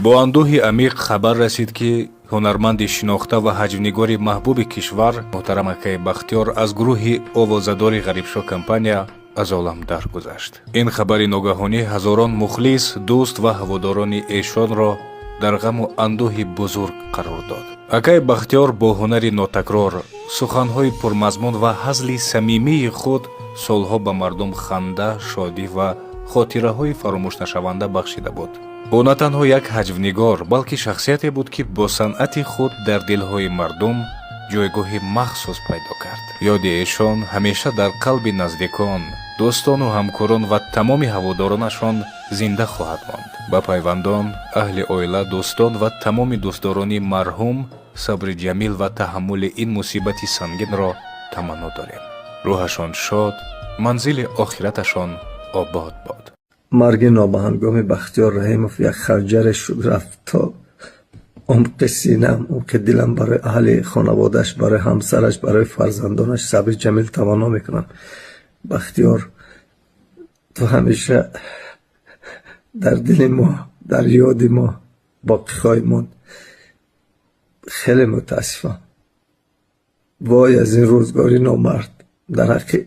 бо андӯҳи амиқ хабар расид ки ҳунарманди шинохта ва ҳаҷвнигори маҳбуби кишвар муҳтарам акаи Бахтиёр аз гурӯҳи овозадори Ғарибшо компания аз олам даргузашт. ин хабари ногаҳонӣ ҳазорон мухлис, дӯст ва ҳаводорони эшонро дар ғаму андӯҳи бузург қарор дод. акаи Бахтиёр бо ҳунари нотакрор, суханҳои пурмазмун ва ҳазли самимии худ солҳо ба мардум ханда, шодӣ ва хотираҳои фаромӯшнашаванда бахшида буд. ӯ на танҳо як ҳаҷвнигор, балки шахсияте буд, ки бо санъати худ дар дилҳои мардум ҷойгоҳи махсус пайдо кард. ёди эшон ҳамеша дар қалби наздикон, дӯстону ҳамкорон ва тамоми ҳаводоронашон зинда хоҳад монд. ба пайвандон, аҳли оила, дӯстон ва тамоми дӯстдорони марҳум сабри ҷамил ва таҳаммули ин мусибати сангинро таманно дорем. рӯҳашон шод, манзили охираташон обод бод. марги нобаҳангоми Бахтиёр Раҳимов як ханҷаре шуд рафт то умқи синам, умқи дилам. барои аҳли хонаводааш, барои ҳамсараш, барои фарзандонаш сабри ҷамил таманно мекунам. Бахтиёр, ту ҳамеша дар дили мо, дар ёди мо боқӣ хоҳӣ монд. хеле мутаассифам. вой аз ин рӯзгори номард. дар ҳаққи